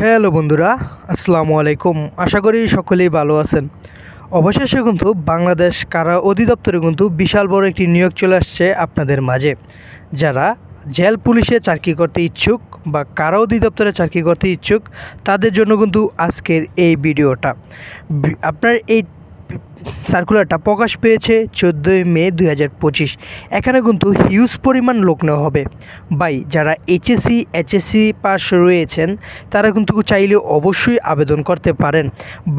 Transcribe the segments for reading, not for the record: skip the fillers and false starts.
Hello বন্ধুরা, আসসালামু আলাইকুম। আশা করি সকলেই ভালো আছেন। অবশেষে কিন্তু বাংলাদেশ কারা অধিদপ্তরে কিন্তু বিশাল বড় একটি নিয়োগ চলে আসছে আপনাদের মাঝে। যারা জেল পুলিশে চাকরি করতে ইচ্ছুক বা কারা অধিদপ্তরে চাকরি করতে ইচ্ছুক তাদের জন্য কিন্তু আজকের এই ভিডিওটা। আপনার এই সার্কুলারটা প্রকাশ পেয়েছে 14 মে 2025। এখানে কিন্তু হিউজ পরিমাণ লোক নেওয়া হবে। যারা এইচএসসি পাস রয়েছেন তারা কিন্তু চাইলে অবশ্যই আবেদন করতে পারেন।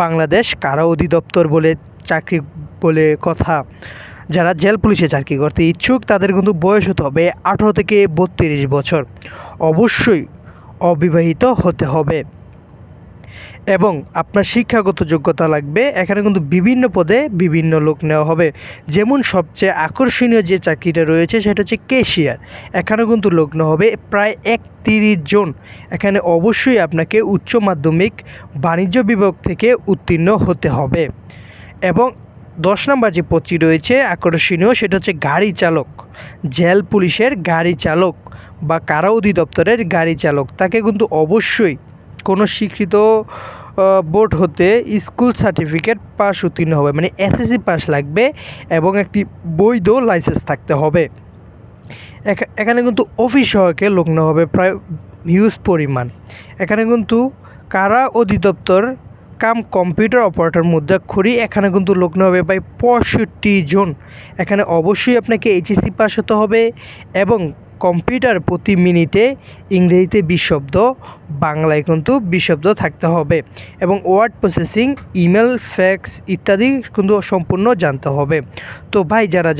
বাংলাদেশ কারা অধিদপ্তর বলে চাকরি বলে কথা। যারা জেল পুলিশে চাকরি করতে ইচ্ছুক তাদের কিন্তু বয়স হতে হবে 18 থেকে 32 বছর। অবশ্যই অবিবাহিত হতে হবে এবং আপনার শিক্ষাগত যোগ্যতা লাগবে। এখানে কিন্তু বিভিন্ন পদে বিভিন্ন লোক নেওয়া হবে। যেমন সবচেয়ে আকর্ষণীয় যে চাকরিটা রয়েছে সেটা হচ্ছে ক্যাশিয়ার। এখানে কিন্তু লোক নেওয়া হবে প্রায় 31 জন। এখানে অবশ্যই আপনাকে উচ্চ মাধ্যমিক বাণিজ্য বিভাগ থেকে উত্তীর্ণ হতে হবে। এবং 10 নম্বর যে পদটি রয়েছে আকর্ষণীয় সেটা হচ্ছে গাড়ি চালক। জেল পুলিশের গাড়ি চালক বা কারা অধিদপ্তরের গাড়ি চালক তাকে কিন্তু অবশ্যই কোনো স্বীকৃত বোর্ড হতে স্কুল সার্টিফিকেট পাস উত্তীর্ণ হবে, মানে এসএসসি পাস লাগবে এবং একটি বৈধ লাইসেন্স থাকতে হবে। এখানে কিন্তু অফিস সহায়কে লোক নেওয়া হবে প্রায় হিউজ পরিমাণ। এখানে কিন্তু কারা অধিদপ্তর কম্পিউটার অপারেটর মুদ্রাক্ষরী এখানে কিন্তু লোক নেওয়া হবে 65 জন। এখানে অবশ্যই আপনাকে এইচএসসি পাস হতে হবে এবং কম্পিউটার প্রতি মিনিটে ইংরেজিতে 20 শব্দ, বাংলায় কিন্তু 20 শব্দ থাকতে হবে এবং ওয়ার্ড প্রসেসিং, ইমেল, ফ্যাক্স ইত্যাদি কিন্তু সম্পূর্ণ জানতে হবে। তো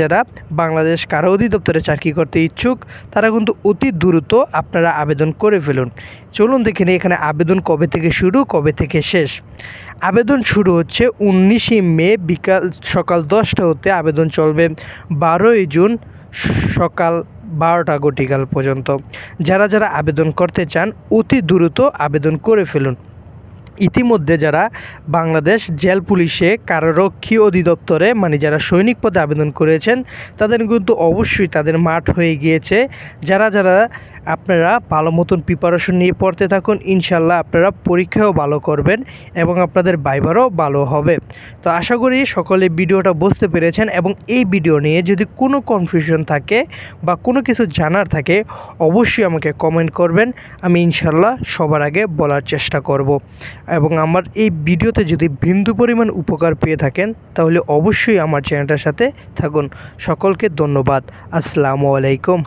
যারা বাংলাদেশ কারা অধিদপ্তরে চাকরি করতে ইচ্ছুক তারা কিন্তু অতি দ্রুত আপনারা আবেদন করে ফেলুন। চলুন দেখে নিই এখানে আবেদন কবে থেকে শুরু, কবে থেকে শেষ। আবেদন শুরু হচ্ছে 19 মে সকাল 10টা হতে আবেদন চলবে 12 জুন সকাল 12টা ঘটিকাল পর্যন্ত। যারা আবেদন করতে চান অতি দ্রুত আবেদন করে ফেলুন। ইতিমধ্যে যারা বাংলাদেশ জেল পুলিশে কারারক্ষী অধিদপ্তরে যারা সৈনিক পদে আবেদন করেছেন তাদের কিন্তু অবশ্যই তাদের মাঠ হয়ে গিয়েছে। যারা আপনারা ভালো মতন প্রিপারেশন নিয়ে পড়তে থাকুন, ইনশাল্লাহ আপনারা পরীক্ষাও ভালো করবেন এবং আপনাদের ভাইবারও ভালো হবে। তো আশা করি সকলে ভিডিওটা বুঝতে পেরেছেন এবং এই ভিডিও নিয়ে যদি কোনো কনফিউশন থাকে বা কোনো কিছু জানার থাকে অবশ্যই আমাকে কমেন্ট করবেন। আমি ইনশাল্লাহ সবার আগে বলার চেষ্টা করব এবং আমার এই ভিডিওতে যদি বিন্দু পরিমাণ উপকার পেয়ে থাকেন তাহলে অবশ্যই আমার চ্যানেলটার সাথে থাকুন। সকলকে ধন্যবাদ। আসসালামু আলাইকুম।